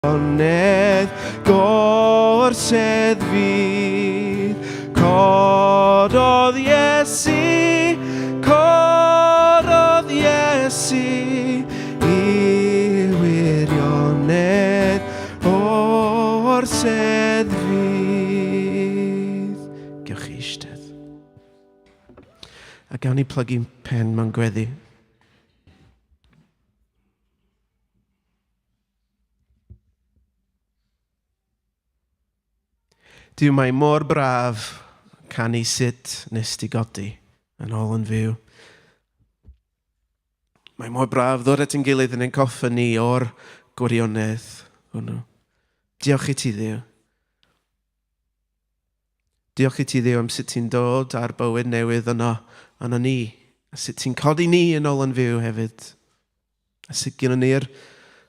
Onedd gorsedd fydd, cododd Iesu, I wirionedd orsedd fydd. Gewch chi eistedd. A gawn ni plygu'n pen mewn gweddi. Dyw mae mor braf canu sut nes di godi yn ôl yn fyw. Mae mor braf ddod at ein gilydd yn ein coffa ni o'r gwirionedd hwnnw. Diolch i ti Dduw. Diolch i ti Dduw am sut ti'n dod ar bywyd newydd yno ni. A sut ti'n codi ni yn ôl yn fyw hefyd. A sut gyda ni'r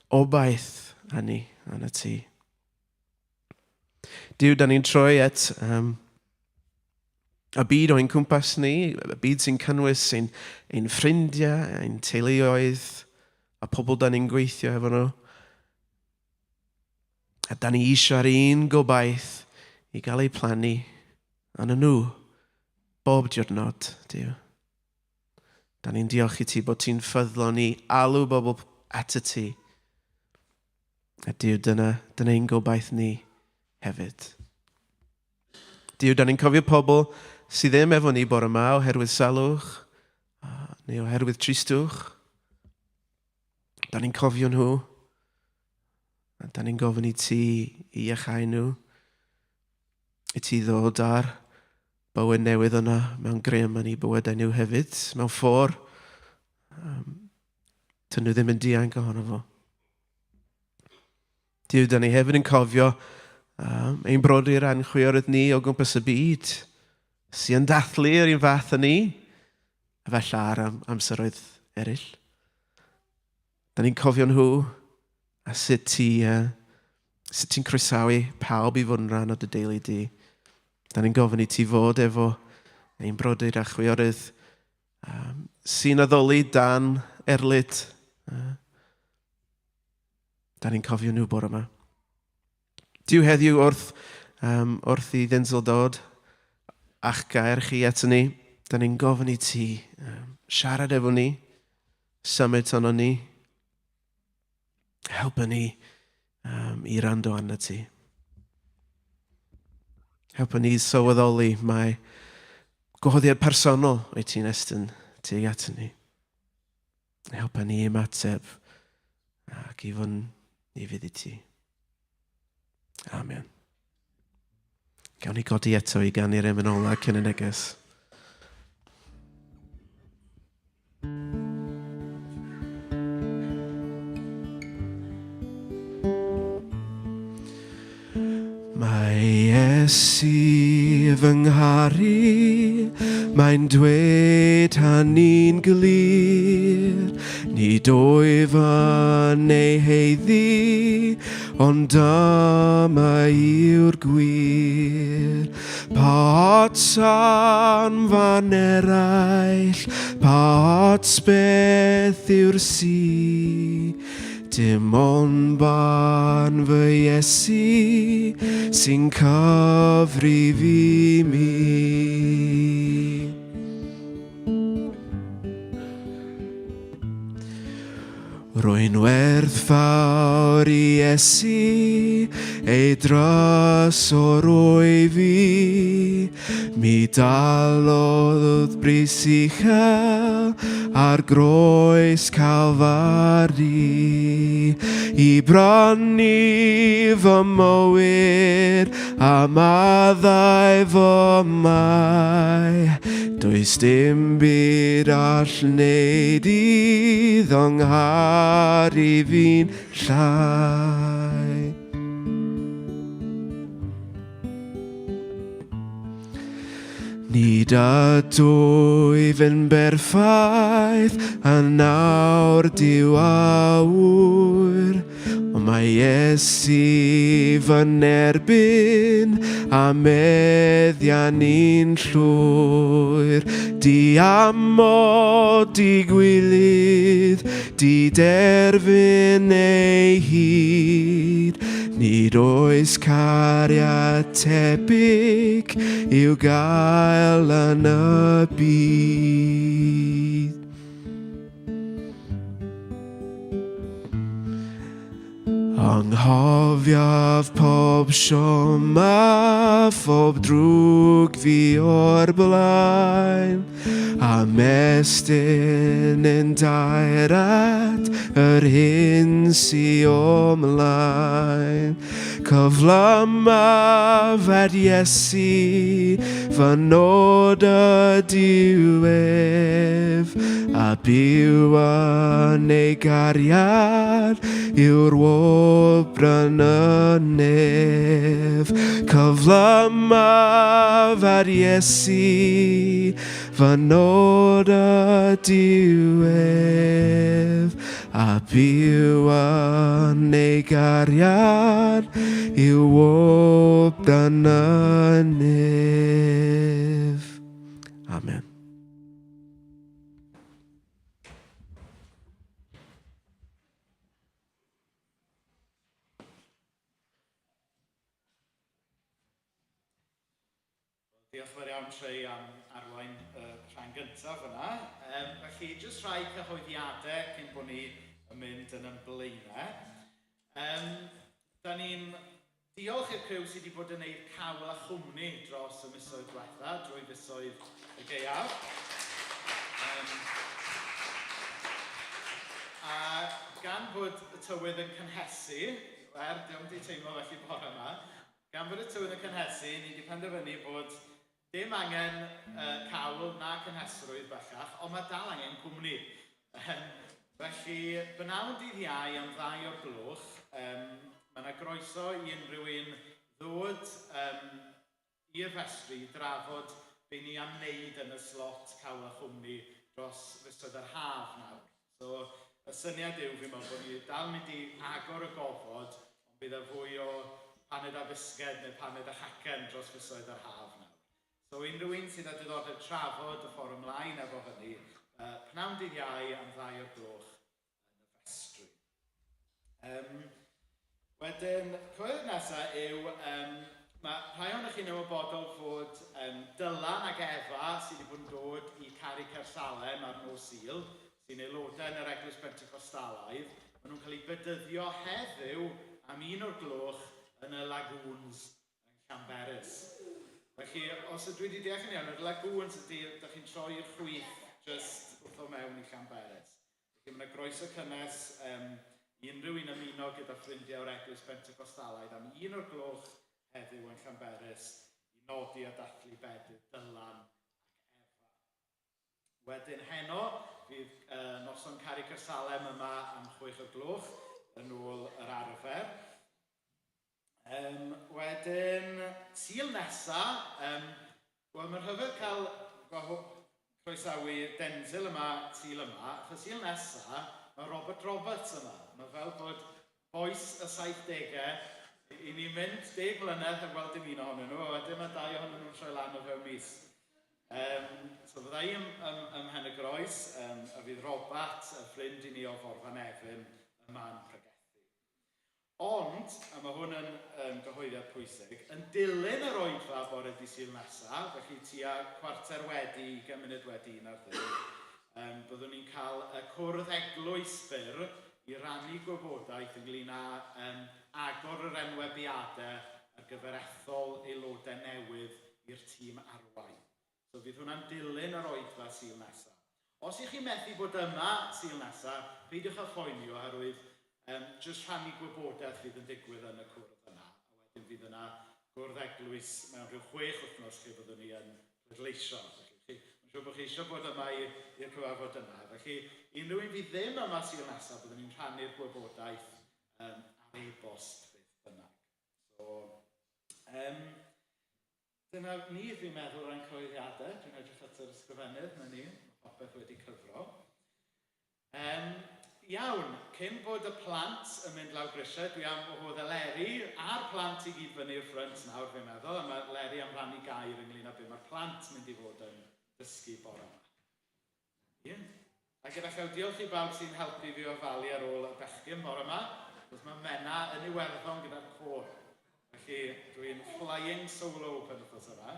obaith hynny yn y ti. Dyw, da ni'n troi at y byd o'n cwmpas ni, y byd sy'n cynnwys ein ffrindiau, ein teuluoedd, a pobl da ni'n gweithio efo nhw. A da ni eisiau'r un gobaith i gael ei plannu yn nhw bob diwrnod, Dyw. Da ni'n diolch i ti bod ti'n ffyddlon ni alw bobl at y ti. A Dyw, dyna ein gobaith ni hefyd. Dyw, da ni'n cofio pobl sydd ddim efo ni bore yma oherwydd salwch neu oherwydd tristwch. Da ni'n cofio nhw. A da ni'n gofyn i ti i iachau nhw. I ti ddod ar bywyd newydd yna mewn grym yn ei bywydau nhw hefyd. Mewn ffordd dyn nhw ddim yn dianc ohono fo. Dyw, da ni hefyd yn cofio ein brodyr anchwiorydd ni o gwmpas y byd sy'n dathlu'r un fath yn ni, efallai ar amseroedd eraill. Da ni'n cofio nhw a sut ti'n croesawu pawb i fod yn rhan o dy deulu di. Da ni'n gofyn i ti fod efo ein brodyr anchwiorydd sy'n addoli dan erlyd. Da ni'n cofio nhw bore yma. Dyw heddiw wrth i Denzil dod a'ch gair chi ato ni, da ni'n gofyn i ti siarad efo ni, symud ono ni, helpa ni i rando arno ti. Helpa ni sylweddoli mae gwahoddiad personol o'i ti'n estyn tuag ato ni. Helpa ni ymateb ac i fod ni fydd i ti. Amen. Gawn ni godi eto i ganu'r emynola cyn y neges. Mae Iesu fy ngharu, mae'n dweud hynny'n glir, nid wyf neu heiddi, ond dyma yw'r gwir. Pa ots an fan eraill, pa ots beth yw'r si, dim ond barn fy Iesu sy'n cyfri fi mi. Rwy'n werth fawr i Iesu ei drysor o'i fi, mi dalodd bris uchel ar groes Calfari, i brynu fy mywyd a maddau fy mai. Does dim byd all wneud i ddongharu fi'n llai. Nid ydw fy'n berffaith yn nawr diw awr, ond mae Mae Iesu fy nerbyn a meddian ni'n llwyr. Di amod, di gwilydd, di derfyn ei hyd. Nid oes cariad tebyg i'w gael yn y byd. Anghofiodd pob siom a phob drwg fi o'r blaen, a mestyn yn dair at yr hyn sy o'mlaen. Cyflymaf Iesu, fy nod y diwedd, a byw yn ei gariad yw'r wobr yn y nef. Cyflymaf Iesu, fy nod y diwedd, a byw yn ei gariad i'w wobr yn y nef. Amen. Diolch yn fawr iawn Trey am arwain y rhan gyntaf yna. Felly, jyst rhai cyhoeddiadau cyn bod ni yn mynd yn ymlaenau. Da ni'n diolch i'r criw sydd wedi bod yn gwneud cawl a chwmni dros y misoedd diwetha, drwy fisoedd y gaeaf. A gan bod y tywydd yn cynhesu, diolch wedi teimlo felly bore yma, gan bod y tywydd yn cynhesu, ni wedi penderfynu bod dim angen cawl na cynhesrwydd bellach, ond mae dal angen cwmni. Felly, bynawn dydd Iau am 2 o'r gloch, mae yna groeso i unrhyw un ddod i'r rhestru i drafod be ni am wneud yn y slot cawl a chwmni dros fisoedd yr haf nawr. So, y syniad yw fi'n meddwl bod ni dal mynd i agor y gofod, ond bydd y fwy o paned a bisged neu paned a chacen dros fisoedd yr haf nawr. So, unrhyw un sydd â diddordeb trafod y ffordd ymlaen efo hynny, pnawn dydd Iau am 2 o'r gloch yn y rhestru. Wedyn, cyhoedd nesaf yw, mae rhai o'ch chi'n ymwybodol fod Dylan ac Efa sydd wedi bod yn dod i Cari Cersalem ar nos Sul, sy'n aelodau yn yr Eglwys Penticostalaidd. Maen nhw'n cael eu bedyddio heddiw am 1 o'r gloch yn y Lagoons yn Llanberis. Felly, os ydw i wedi deall yn iawn, y Lagoons ydy, ydych chi'n troi i'r chwith just wrth o mewn i Llanberis. Felly, mae yna groeso cynnes i unrhyw un ymuno gyda ffrindiau o'r Eglwys Penticostalaidd am 1 o'r gloch heddiw yn Llanberis i nodi a dathlu bedydd Dylan ac Efa. Wedyn heno, fydd noson Cari Cersalem yma am 6 o'r gloch yn ôl yr arfer. Wedyn, Sul nesa, wel mae'r rhyfedd cael croesawu Denzil yma, Sul yma, achos Sul nesa, mae Robert Roberts yma. Mae fel bod boes y 70au, i ni mynd 10 mlynedd heb weld dim un ohonyn nhw, a wedyn mae 2 ohonyn nhw'n troi lan o fewn mis. So fydda i ym Mhen y Groes, a fydd Robert, y ffrind i ni o Forfan Efyn, yma yn pregethu. Ond, a mae hwn yn gyhoeddiad pwysig, yn dilyn yr oedfa bore dydd Sul nesaf, felly tua 15 wedi, 20 munud wedi 11, byddwn ni'n cael y cwrdd eglwys byr i rannu gwybodaeth ynglyn â agor yr enwebiadau ar gyfer ethol aelodau newydd i'r tîm arwain. So fydd hwnna'n dilyn yr oedfa Sul nesaf. Os ych chi'n methu bod yma Sul nesaf, peidiwch â phoeni oherwydd jyst rhannu gwybodaeth fydd yn digwydd yn y cwrdd yna. A wedyn fydd yna gwrdd eglwys mewn rhyw 6 wythnos lle byddwn ni yn pleidleisio. Mae'n siŵr bod chi eisiau bod yma i'r cyfarfod yna. Felly, unrhyw un fydd ddim yma Sul nesaf, byddwn ni'n rhannu'r gwybodaeth ar e-bost beth bynnag. So, dyna ni, fi'n meddwl, rhan cyhoeddiadau. Dwi'n edrych at yr ysgrifennydd, na ni, popeth wedi cyfro. iawn, cyn bod y plant yn mynd lawr grisiau, dwi am wahodd y Leri a'r plant i gyd fyny'r ffrynt nawr, fi'n meddwl, a mae Leri am rannu gair ynglyn â beth mae'r plant mynd i fod yn dysgu bore yma. A gyda chael diolch i bawb sy'n helpu fi ofalu ar ôl y bechgyn bore yma, achos mae Menna yn Iwerddon gyda'r côr. Felly dwi'n flying solo pen wrthos yma.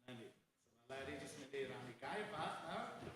So mae Leri jyst mynd i rannu gair bach nawr.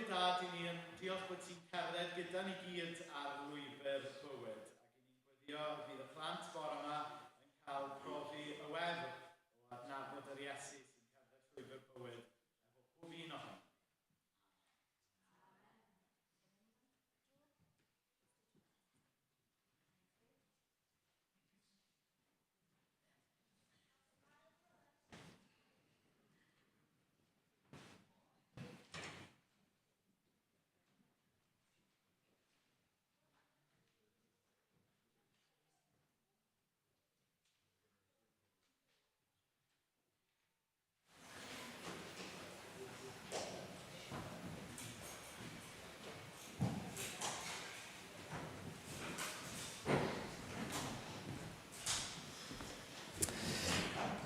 Dad, i ni yn diolch bod ti'n cerdded gyda ni gyd ar lwybr bywyd. Ac i ni'n gweddio bydd y plant bore yma yn cael profi y wefr o adnabod yr Iesu sy'n cerdded lwybr bywyd efo pob un ohono.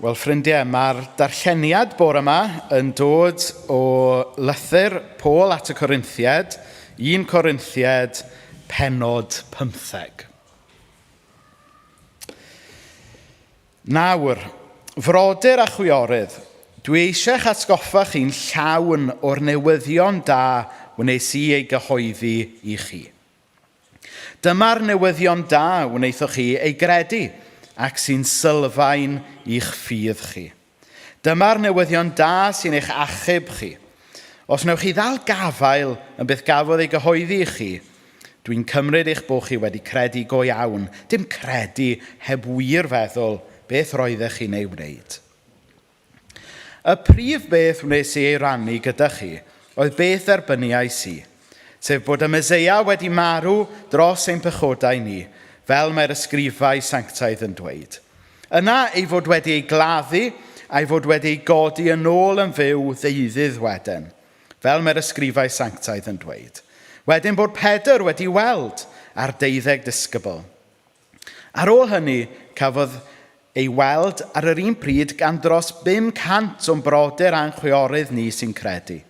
Wel, ffrindiau, mae'r darlleniad bore yma yn dod o lythyr Paul at y Corinthiad, 1 Corinthiad, pennod 15. Nawr, frodyr a chwiorydd, dwi eisiau'ch atgoffa chi'n llawn o'r newyddion da wnes i ei gyhoeddi i chi. Dyma'r newyddion da wnaethoch chi ei gredu, ac sy'n sylfaen i'ch ffydd chi. Dyma'r newyddion da sy'n eich achub chi. Os wnewch chi ddal gafael yn beth gafodd ei gyhoeddi i chi, dwi'n cymryd eich bod chi wedi credu go iawn, dim credu heb wir feddwl beth roeddech chi'n ei wneud. Y prif beth wnes i ei rannu gyda chi oedd beth erbyniais i, sef bod y Meseia wedi marw dros ein pechodau ni, fel mae'r ysgrifau sanctaidd yn dweud. Yna ei fod wedi ei gladdu a'i fod wedi ei godi yn ôl yn fyw ddeuddydd wedyn, fel mae'r ysgrifau sanctaidd yn dweud. Wedyn bod Pedr wedi weld ar 12 disgybl. Ar ôl hynny, cafodd ei weld ar yr un pryd gan dros 500 o'n brodyr a'n chwiorydd ni sy'n credu.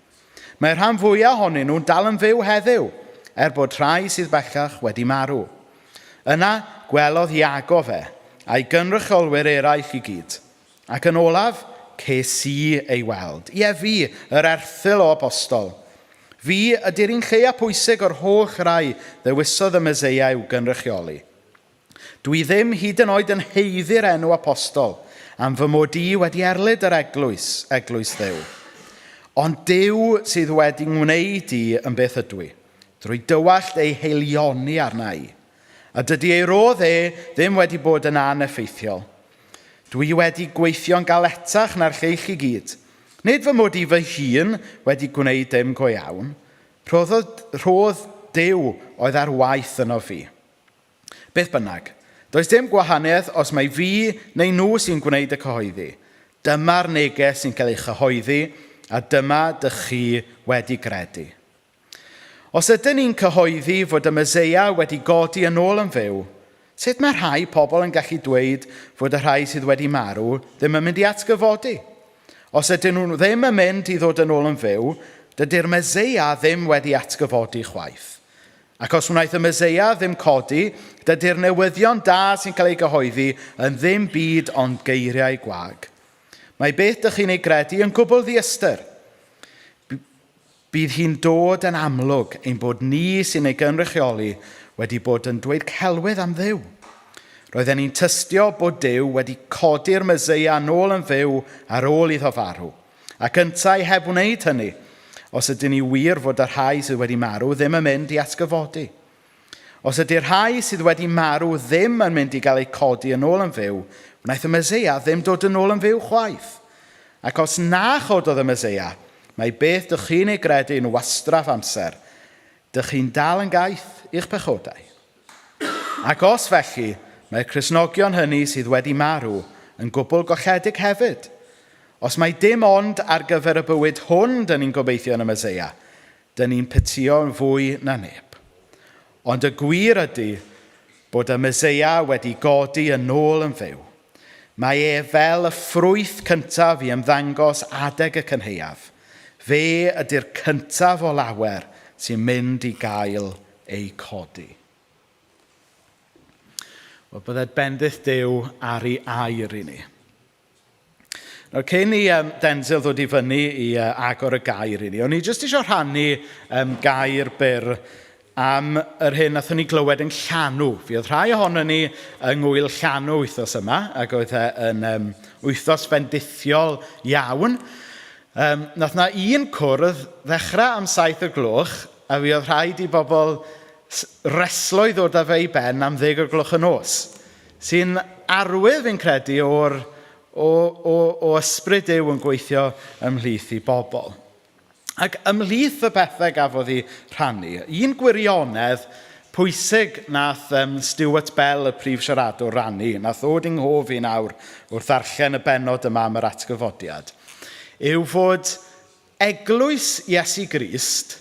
Mae'r rhan fwyaf ohonyn nhw'n dal yn fyw heddiw, bod rhai sydd bellach wedi marw. Yna gwelodd Iago fe, a'i gynrychiolwyr eraill i gyd. Ac yn olaf, ces i ei weld. Fi, yr erthyl o apostol. Fi ydy'r un lleia pwysig o'r holl rai ddewisodd y Meseia i'w gynrychioli. Dwi ddim hyd yn oed yn heiddi'r enw apostol, am fy mod i wedi erlyd yr eglwys Dduw. Ond Duw sydd wedi gwneud i yn beth ydw i, drwy dywallt ei heilioni arna i. A dydy ei rodd ddim wedi bod yn aneffeithiol. Dwi wedi gweithio'n galetach na'r lleill i gyd. Nid fy mod i fy hun wedi gwneud dim go iawn. Roedd Duw oedd ar waith yno fi. Beth bynnag, does dim gwahaniaeth os mai fi neu nhw sy'n gwneud y cyhoeddi. Dyma'r neges sy'n cael ei chyhoeddi a dyma dych chi wedi credu. Os ydyn ni'n cyhoeddi fod y Meseia wedi godi yn ôl yn fyw, sut mae rhai pobl yn gallu dweud fod y rhai sydd wedi marw ddim yn mynd i atgyfodi? Os ydyn nhw ddim yn mynd i ddod yn ôl yn fyw, dydy'r Meseia ddim wedi atgyfodi chwaith. Ac os wnaeth y Meseia ddim codi, dydy'r newyddion da sy'n cael ei gyhoeddi yn ddim byd ond geiriau gwag. Mae beth dych chi'n ei gredu yn gwbl ddiystyr. Bydd hi'n dod yn amlwg ein bod ni sy'n ei gynrychioli wedi bod yn dweud celwydd am Dduw. Roedden ni'n tystio bod Duw wedi codi'r Meseia yn ôl yn fyw ar ôl iddo farw. Ac yntau heb wneud hynny, os ydyn ni wir fod y rhai sydd wedi marw ddim yn mynd i atgyfodi. Os ydy'r rhai sydd wedi marw ddim yn mynd i gael eu codi yn ôl yn fyw, wnaeth y Meseia ddim dod yn ôl yn fyw chwaith. Ac os na chododd y Meseia, mae beth dych chi'n ei gredu yn wastraff amser, dych chi'n dal yn gaeth i'ch pechodau. Ac os felly, mae'r Cristnogion hynny sydd wedi marw yn gwbl golledig hefyd. Os mae dim ond ar gyfer y bywyd hwn dyn ni'n gobeithio yn y Meseia, dyn ni'n pitio yn fwy na neb. Ond y gwir ydy bod y Meseia wedi godi yn ôl yn fyw. Mae e fel y ffrwyth cyntaf i ymddangos adeg y cynheuaf. Fe ydy'r cyntaf o lawer sy'n mynd i gael ei codi. Wel, byddai'r bendith Duw ar ei air i ni. Nawr, cyn i Denzil ddod i fyny i agor y gair i ni, o'n i jyst eisiau rhannu gair byr am yr hyn nathon ni glywed yn Llanw. Fi oedd rhai ohono ni yng ngwyl Llanw wythnos yma, ac oedd yn wythnos bendithiol iawn. Nath na un cwrdd ddechrau am 7 o'r gloch, a fi oedd rhaid i bobl reslo i ddod â fe i ben am 10 o'r gloch y nos, sy'n arwydd fi'n credu o ysbryd Duw yn gweithio ymhlith i bobl. Ac ymhlith y bethau gafodd ei rhannu, un gwirionedd pwysig nath Stuart Bell, y prif siaradwr, rannu, nath ddod yng nghof i nawr wrth ddarllen y bennod yma am yr atgyfodiad, yw fod eglwys Iesu Grist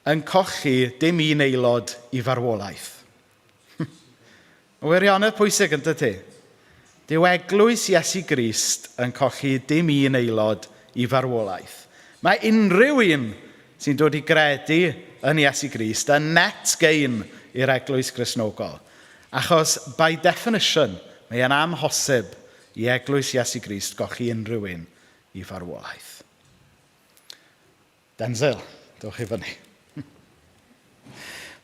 yn cochi dim un aelod i farwolaeth. Wirionedd pwysig yn dydy. Dyw eglwys Iesu Grist yn cochi dim un aelod i farwolaeth. Mae unrhyw un sy'n dod i gredu yn Iesu Grist yn net gain i'r eglwys Gristnogol. Achos, by definition, mae yn amhosib i eglwys Iesu Grist cochi unrhyw un i farwolaeth. Denzil, dewch i fyny.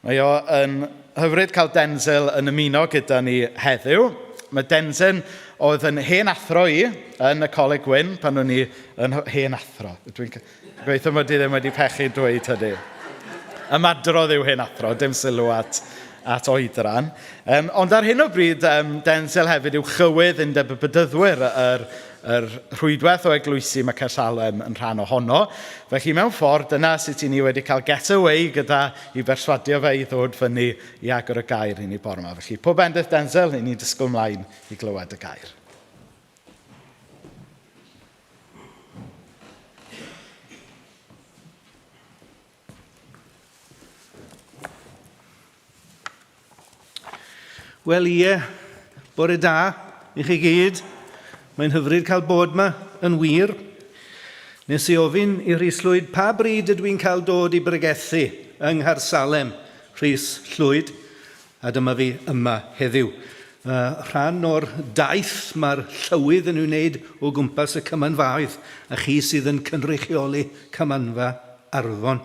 Mae o yn hyfryd cael Denzil yn ymuno gyda ni heddiw. Mae Denzil oedd yn hen athro i yn y Coleg Gwyn pan o'n i yn hen athro. Dwi'n gobeithio mod i ddim wedi pechu dweud hynny. Ymadrodd yw hen athro, dim sylw at oedran. Ond ar hyn o bryd, Denzil hefyd yw chywydd yn bydyddwyr yr rhwydwaith o eglwysi mae Caersalem yn rhan ohono. Felly mewn ffordd, dyna sut i ni wedi cael get away gyda i berswadio fe i ddod fyny i agor y gair i ni bore yma. Felly, pob bendydd Denzil, i ni'n disgwyl mlaen i glywed y gair. Wel ie, bore da i chi gyd. Mae'n hyfryd cael bod yma yn wir. Nes i ofyn i Rhys Llwyd pa bryd ydw i'n cael dod i bregethu yng Nghaersalem, Rhys Llwyd, a dyma fi yma heddiw. Rhan o'r daith mae'r llywydd yn wneud o gwmpas y cymanfaoedd, a chi sydd yn cynrychioli cymanfa Arfon.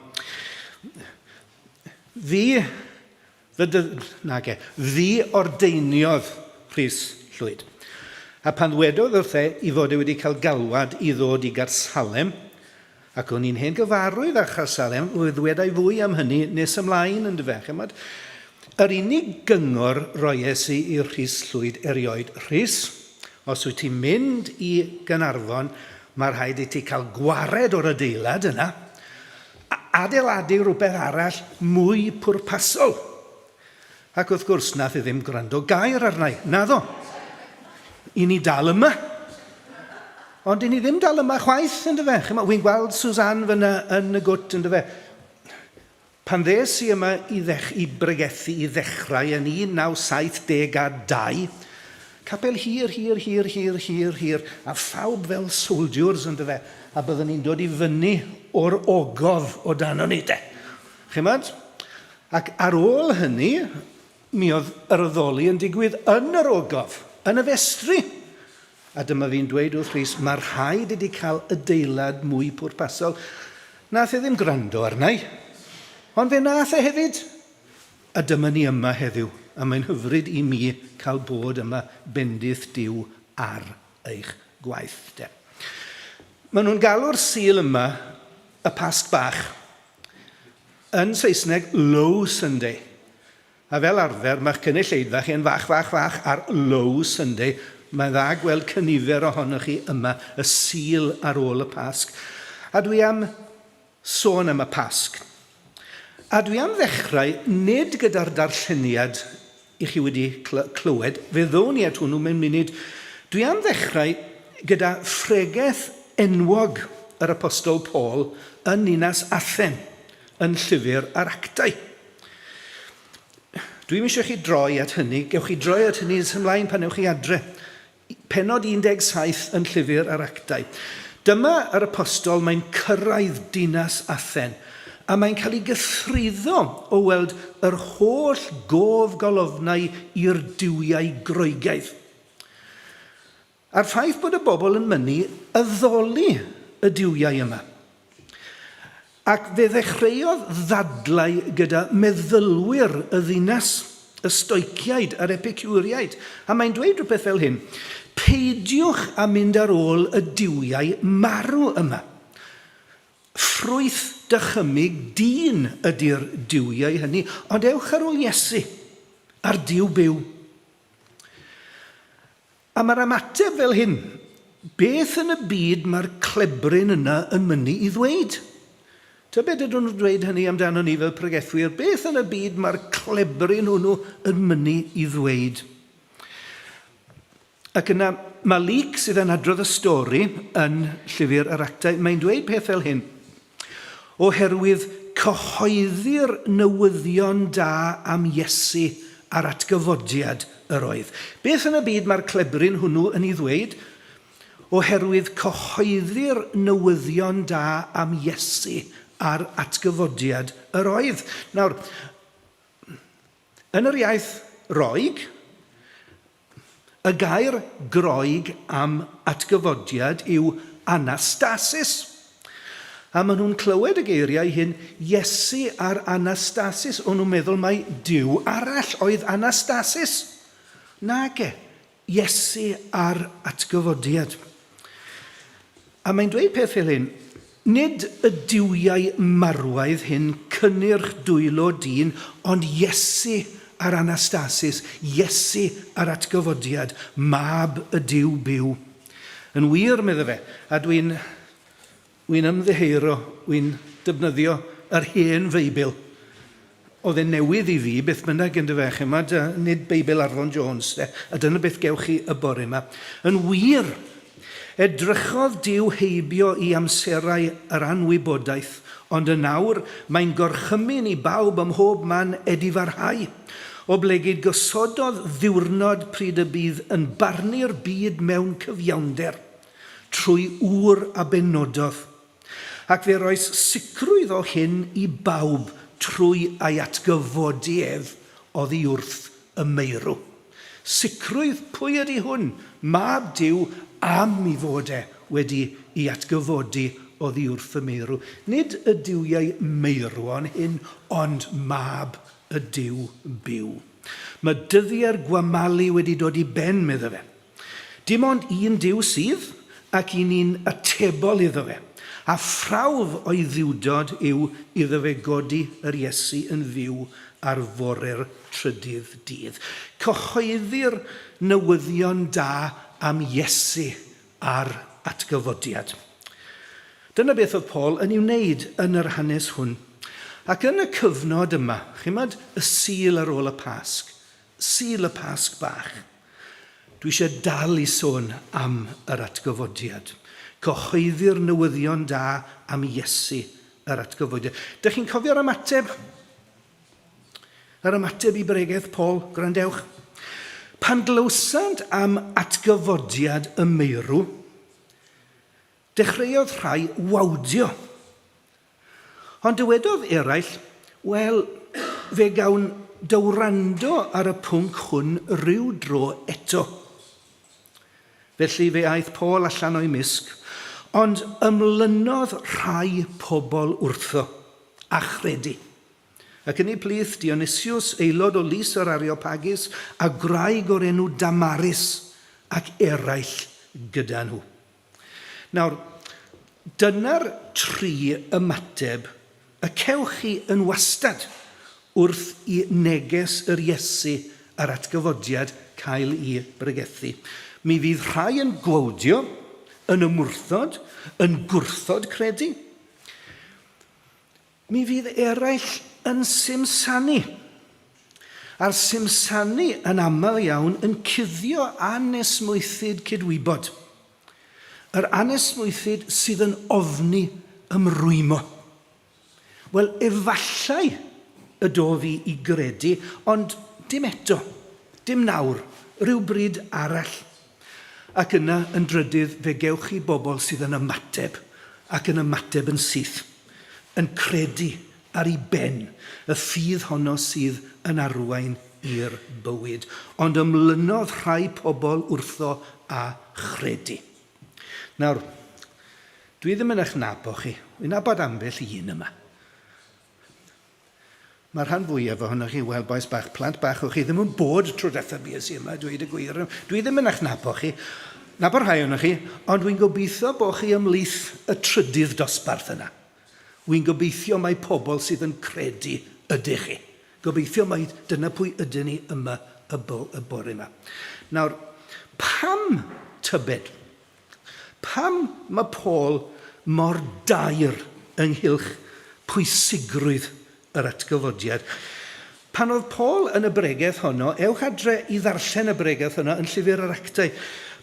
Fi ordeiniodd Rhys Llwyd. A pan wedodd wrth i fod wedi cael galwad i ddod i Gaersalem, ac o'n i'n hen gyfarwydd â Chaersalem, ddwedai fwy am hynny nes ymlaen yn dyfech. Yr unig gyngor roies i Rhys Llwyd erioed, Rhys, os wyt ti'n mynd i Gaernarfon, mae rhaid i ti cael gwared o'r adeilad yna, adeiladu rhywbeth arall mwy pwrpasol. Ac wrth gwrs, nath i ddim gwrando gair arna i. Naddo. I ni dal yma. Ond i ni ddim dal yma chwaith, ynddo fe. Wy'n gweld Suzanne fyna yn y gwt, ynddo fe. Pan ddes i yma i bregethu i ddechrau yn 1972, capel hir, a phawb fel soldiers, ynddo fe, a byddwn ni'n dod i fyny o'r ogof o dan o'n ni, de. Chymod? Ac ar ôl hynny, mi oedd yr addoli yn digwydd yn yr ogof, yn y festri. A dyma fi'n dweud wrth Rhys, mae rhaid wedi cael adeilad mwy pwrpasol. Nath e ddim gwrando arna i, ond fe nath e hefyd. A dyma ni yma heddiw, a mae'n hyfryd i mi cael bod yma bendith Duw ar eich gwaith. De. Maen nhw'n galw'r sul yma y Pasg Bach. Yn Saesneg, Low Sunday. A fel arfer, mae'ch cynulleidfa chi yn fach ar Low Sunday. Mae'n dda gweld cynifer ohonoch chi yma, y sul ar ôl y Pasg. A dwi am sôn am y Pasg. A dwi am ddechrau nid gyda'r darlleniad i chi wedi clywed, fe ddown ni at hwnnw mewn munud. Dwi am ddechrau gyda ffregaeth enwog yr Apostol Paul yn Ninas Athen, yn llyfr yr Actau. Dwi'n eisiau chi droi at hynny, gewch chi droi at hynny ymlaen pan ewch chi adre. Penod 17 yn llyfr yr Actau. Dyma yr apostol, mae'n cyrraedd Dinas Athen, a mae'n cael ei gythruddo o weld yr holl gof golofnau i'r diwiau Groegaidd. A'r ffaith bod y bobl yn mynnu addoli y diwiau yma. Ac fe ddechreuodd ddadlau gyda meddylwyr y ddinas, y stoiciaid a'r epicwriaid. A mae'n dweud rhywbeth fel hyn, peidiwch a mynd ar ôl y diwiau marw yma. Ffrwyth dychymig dyn ydy'r diwiau hynny, ond ewch ar ôl Iesu, ar diw byw. A mae'r ymateb fel hyn, beth yn y byd mae'r clebryn yna yn mynnu i ddweud? Ta beth ydyn nhw'n dweud hynny amdano ni fel pregethwyr? Beth yn y byd mae'r clebryn hwnnw yn mynnu i ddweud? Ac yna, mae Luc sydd yn adrodd y stori yn llyfr yr Actau, mae'n dweud peth fel hyn. Oherwydd cyhoeddi'r newyddion da am Iesu a'r atgyfodiad yr oedd. Beth yn y byd mae'r clebryn hwnnw yn ei ddweud? Oherwydd cyhoeddi'r newyddion da am Iesu a'r atgyfodiad yr oedd. Nawr, yn yr iaith Roeg, y gair Groeg am atgyfodiad yw anastasis. A maen nhw'n clywed y geiriau hyn, Iesu a'r anastasis. O'n nhw'n meddwl mai Duw arall oedd anastasis. Nage, Iesu a'r atgyfodiad. A mae'n dweud peth fel hyn, nid y diwiau marwaidd hyn cynnyrch dwylo dyn, ond Iesu a'r anastasis, Iesu a'r atgyfodiad, mab y Duw byw. Yn wir, medda fe, a dwi'n ymddeheiro, dwi'n defnyddio yr hen Feibl. Oedd e'n newydd i fi, beth bynnag yn dy fe, chymod, nid Beibl Arfon Jones, a dyna beth gewch chi y bore yma. Yn wir, edrychodd Duw heibio i amserau yr anwybodaeth, ond y nawr mae'n gorchymyn i bawb ym mhob man edifarhau. O blegyd gosododd ddiwrnod pryd y bydd yn barnu'r byd mewn cyfiawnder, trwy ŵr a benododd. Ac fe roes sicrwydd o hyn i bawb trwy ei atgyfodiedd oddi wrth y meirw. Sicrwydd pwy ydy hwn? Mab Duw am i fod wedi i atgyfodi oddi wrth y meirw. Nid y diwiau meirwon hyn, ond mab y Duw byw. Mae dyddiau'r gwamalu wedi dod i ben, medda fe. Dim ond un Duw sydd, ac un ni'n atebol iddo fe. A phrawf o'i ddiwdod yw iddo fe godi yr Iesu yn fyw ar fore'r trydydd dydd. Cyhoeddi'r newyddion da am Iesu a'r atgyfodiad. Dyna beth oedd Paul yn ei wneud yn yr hanes hwn. Ac yn y cyfnod yma, chymod y Sul ar ôl y Pasg, Sul y Pasg bach, dwi eisiau dal i sôn am yr atgyfodiad. Cyhoeddi'r newyddion da am Iesu yr atgyfodiad. Dych chi'n cofio'r ymateb? Yr ymateb i bregeth Paul, gwrandewch. Pan glywsant am atgyfodiad y meirw, dechreuodd rhai wawdio. Ond dywedodd eraill, wel, fe gawn dawrando ar y pwnc hwn rhyw dro eto. Felly fe aeth Paul allan o'i misg, ond ymlynodd rhai pobl wrtho a chredu. Ac yn ei plith Dionysius, aelod o lys yr Areopagus, a graig o'r enw Damaris ac eraill gyda nhw. Nawr, dyna'r tri ymateb y cewch chi yn wastad wrth i neges yr Iesu ar atgyfodiad cael ei bregethu. Mi fydd rhai yn gwawdio, yn ymwrthod, yn gwrthod credu. Mi fydd eraill yn simsanu. A'r simsanu yn aml iawn yn cuddio anesmwythyd cydwybod. Yr anesmwythyd sydd yn ofni ymrwymo. Wel, efallai y do fi i gredu, ond dim eto, dim nawr, rhywbryd arall. Ac yna yn drydydd fe gewch chi bobl sydd yn ymateb, ac yn ymateb yn syth, yn credu ar ei ben y ffydd honno sydd yn arwain i'r bywyd. Ond ymlynodd rhai pobl wrtho a chredu. Nawr, dwi ddim yn eich nabo chi, wy'n nabod ambell un yma. Mae'r rhan fwyaf ohonoch chi, wel, boes bach, plant bach o chi ddim yn bod trwy dethau bus yma, dweud y gwir. Dwi ddim yn eich nabo chi, nabo rhai ohonoch chi, ond dwi'n gobeithio bod chi ymlith y trydydd dosbarth yna. Wy'n gobeithio mae pobl sydd yn credu ydych chi. Gobeithio mai dyna pwy ydyn ni yma y bore yma. Nawr, pam tybed? Pam mae Paul mor dair ynghylch pwysigrwydd yr atgyfodiad? Pan oedd Paul yn y bregeth honno, ewch adre i ddarllen y bregeth honno yn llyfr yr Actau.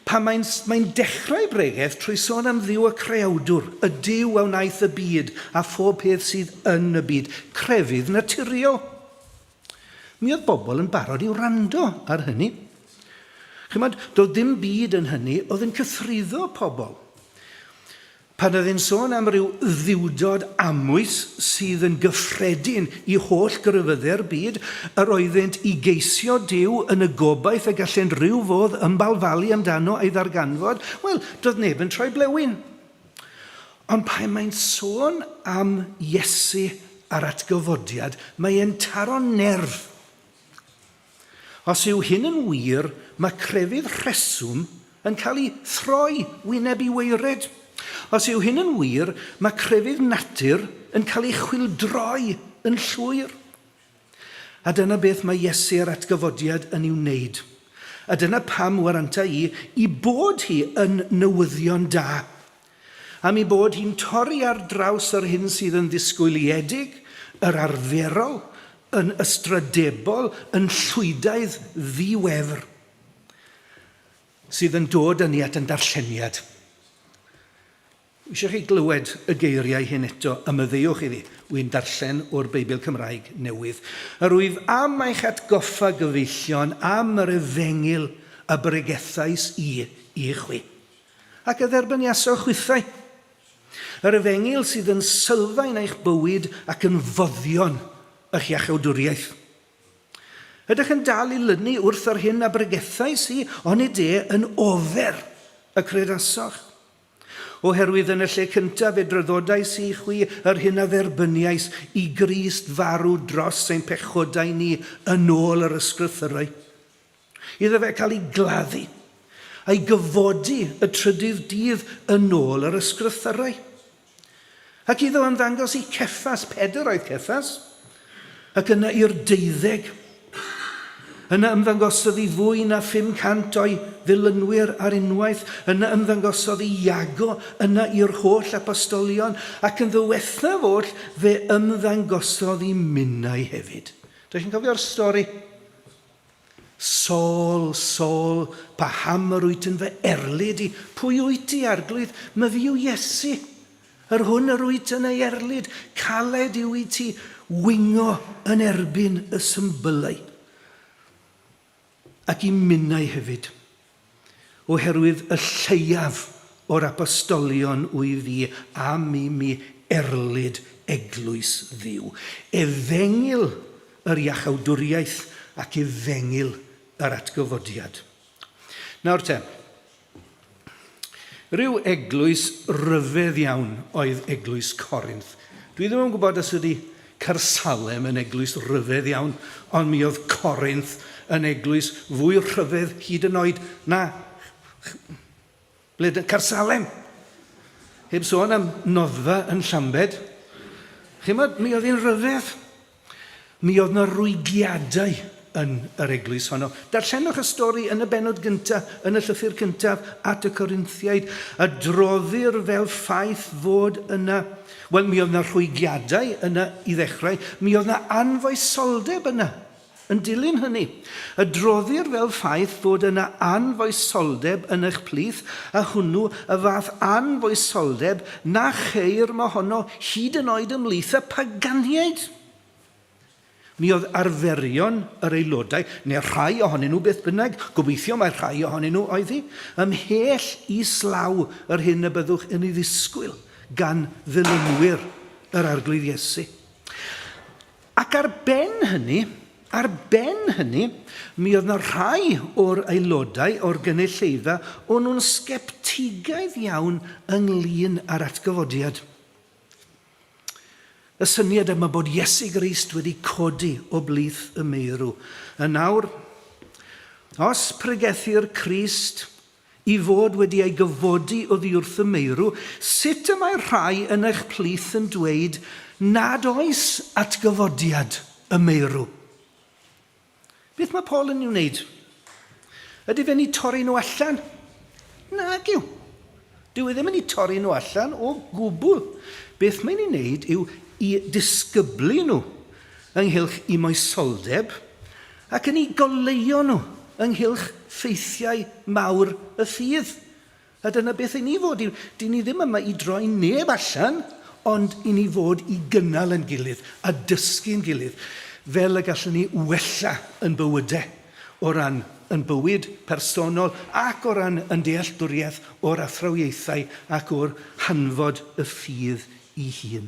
Pan mae'n dechrau bregeth trwy sôn am Dduw y Creawdwr, y Duw a wnaeth y byd a phob peth sydd yn y byd, crefydd naturiol. Mi oedd bobl yn barod i wrando ar hynny. Chymod, doedd dim byd yn hynny oedd yn cythruddo pobl. Pan oedd e'n sôn am ryw ddiwdod amwys sydd yn gyffredin i holl grefydde'r byd, yr oeddent i geisio Duw yn y gobaith a gallen rhyw fodd ymbalfalu amdano ei ddarganfod, wel, doedd neb yn troi blewyn. Ond pan mae'n sôn am Iesu ar atgyfodiad, mae'n taro nerf. Os yw hyn yn wir, mae crefydd rheswm yn cael ei throi wyneb i weired. Os yw hyn yn wir, mae crefydd natur yn cael ei chwildroi yn llwyr. A dyna beth mae Iesu ar atgyfodiad yn ei wneud. A dyna pam waranta i bod hi yn newyddion da. A mi bod hi'n torri ar draws yr hyn sydd yn ddisgwyliedig, yr arferol, yn ystradebol, yn llwydaidd ddiwefr, sydd yn dod â ni at yn darlleniad. Eisiau chi glywed y geiriau hyn eto, ymyddeuwch iddi, wy'n darllen o'r Beibl Cymraeg newydd. Yr wyf am eich atgoffa gyfeillion am yr efengil a bregethais i chwi. Ac y dderbyniaso chwythau. Yr efengil sydd yn sylfaen eich bywyd ac yn foddion eich iachawdwriaeth. Ydych yn dal i lynu wrth yr hyn a bregethais i, ond yn ofer y credasoch. Oherwydd yn y lle cyntaf fe dryddodais i chwi yr hyn a dderbyniais i Grist farw dros ein pechodau ni yn ôl yr ysgrythyrau. Iddo fe cael ei gladdu, a'i gyfodi y trydydd dydd yn ôl yr ysgrythyrau. Ac iddo yn ddangos i Cephas, Pedr oedd Cephas, ac yna i'r 12. Yna ymddangosodd i fwy na 500 o'i ddilynwyr ar unwaith. Yna ymddangosodd i Iago yna i'r holl apostolion. Ac yn ddiwethaf oll, fe ymddangosodd i minnau hefyd. Rydych chi'n cofio'r stori? Saul, Saul, paham yr wyt yn fy erlyd i. Pwy wyt ti, arglwydd? My fi yw Iesu. Yr hwn yr wyt yn ei erlyd. Caled yw i ti wingo yn erbyn y symbylau. Ac i minnau hefyd. Oherwydd y lleiaf o'r apostolion wyf fi a mi erlyd eglwys ddiw. Efengil yr iachawdwriaeth ac efengil yr atgyfodiad. Nawr te, ryw eglwys ryfedd iawn oedd eglwys Corinth. Dwi ddim yn gwybod os ydy Caersalem yn eglwys ryfedd iawn, ond mi oedd Corinth yn eglwys fwy rhyfedd hyd yn oed na Caersalem. Heb sôn am noddfa yn Llambed. Chymod, mi oedd hi'n ryfedd. Mi oedd yna rwygiadau yn yr eglwys honno. Darllenwch y stori yn y bennod gyntaf, yn y llythyr cyntaf at y Corinthiaid, a droddir fel ffaith fod yna, wel, mi oedd yna rwygiadau yna i ddechrau, mi oedd yna anfoesoldeb yna, yn dilyn hynny. A droddir fel ffaith fod yna anfoesoldeb yn eich plith, a hwnnw y fath anfoesoldeb na cheir mae honno hyd yn oed ymlith y paganiaid. Mi oedd arferion yr aelodau, neu rhai ohonyn nhw beth bynnag, gobeithio mae rhai ohonyn nhw oedd hi, ymhell i slaw yr hyn y byddwch yn ei ddisgwyl gan ddilynwyr yr arglwydd Iesu. Ac ar ben hynny, mi oedd yna rhai o'r aelodau o'r gynulleidfa o'n nhw'n sgeptigaidd iawn ynglyn â'r atgyfodiad. Y syniad yma bod Iesu Grist wedi codi o blith y meirw. A nawr, os pregethir Crist i fod wedi ei gyfodi oddi wrth y meirw, sut y mae rhai yn eich plith yn dweud nad oes atgyfodiad y meirw? Beth mae Paul yn i'w wneud? Ydy fe'n i torri nhw allan? Nag yw. Dyw e ddim yn i torri nhw allan o gwbl. Beth mae'n ei wneud yw i disgyblu nhw ynghylch i moesoldeb ac yn ei goleio nhw ynghylch ffeithiau mawr y ffydd. A dyna beth i ni fod. Di ni ddim yma i droi neb allan, ond i ni fod i gynnal yn gilydd a dysgu'n gilydd fel y gallwn ni wella yn bywydau o ran yn bywyd personol ac o ran yn dealltwriaeth o'r athrawiaethau ac o'r hanfod y ffydd i hun.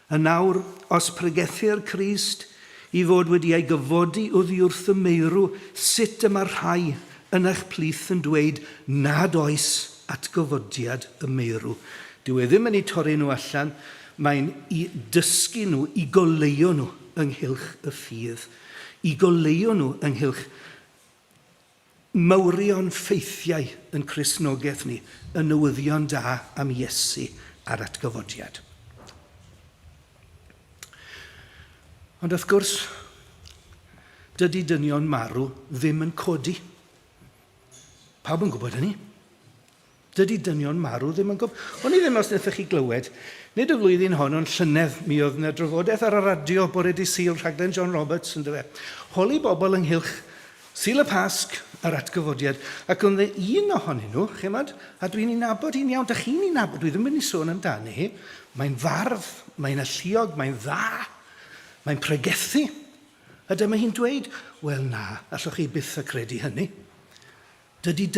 A nawr, os pregethir Crist i fod wedi ei gyfodi oddi wrth y meirw, sut y mae rhai yn eich plith yn dweud nad oes atgyfodiad y meirw. Dyw e ddim yn ei torri nhw allan, mae'n i dysgu nhw, i goleio nhw ynghylch y ffydd, i goleio nhw ynghylch mawrion ffeithiau yn Cristnogaeth ni, y newyddion da am Iesu a'r atgyfodiad. Ond wrth gwrs, dydy dynion marw ddim yn codi. Pawb yn gwybod hynny. Dydy dynion marw ddim yn gwybod. O'n i ddim os wnaethoch chi glywed, nid y flwyddyn hon ond llynedd mi oedd yna drafodaeth ar y radio bore dydd Sul rhaglen John Roberts yn dyfe. Holi bobl ynghylch Sul y Pasg ar atgyfodiad. Ac oedd un ohonyn nhw, chymod, a dwi'n ei nabod hi'n iawn, da chi'n ei nabod, dwi ddim yn ei sôn amdani hi. Mae'n fardd, mae'n alluog, mae'n dda. Mae'n pregethu. A dyma hi'n dweud, wel na, allwch chi byth y credu hynny. Dydy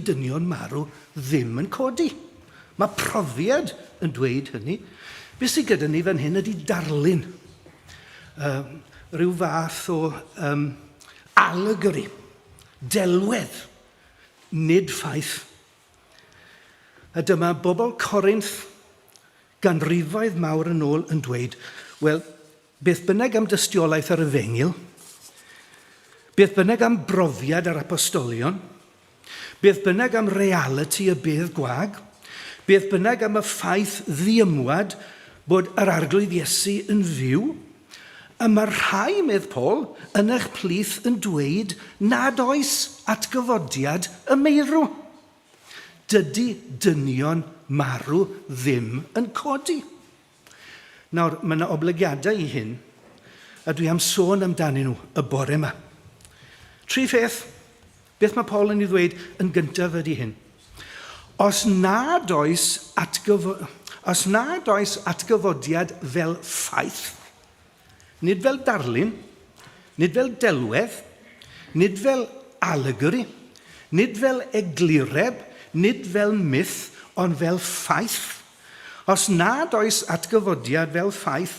dynion marw ddim yn codi. Mae profiad yn dweud hynny. Beth sydd gyda ni fan hyn ydy darlun. Rhyw fath o allegory, delwedd, nid ffaith. A dyma bobl Corinth ganrifoedd mawr yn ôl yn dweud, wel, beth bynnag am dystiolaeth ar y fengil, beth bynnag am brofiad ar apostolion, beth bynnag am reality y bedd gwag, beth bynnag am y ffaith ddiymwad bod yr arglwydd Iesu yn fyw, A mae rhai, medd Paul, yn eich plith yn dweud nad oes atgyfodiad y meirw. Dydy dynion marw ddim yn codi. Nawr, mae yna oblygiadau i hyn, a dwi am sôn amdanyn nhw y bore yma. 3 pheth, beth mae Paul yn ei ddweud yn gyntaf ydy hyn. Os nad oes atgyfodiad fel ffaith, nid fel darlun, nid fel delwedd, nid fel allegory, nid fel eglureb, nid fel myth, ond fel ffaith. Os nad oes atgyfodiad fel ffaith,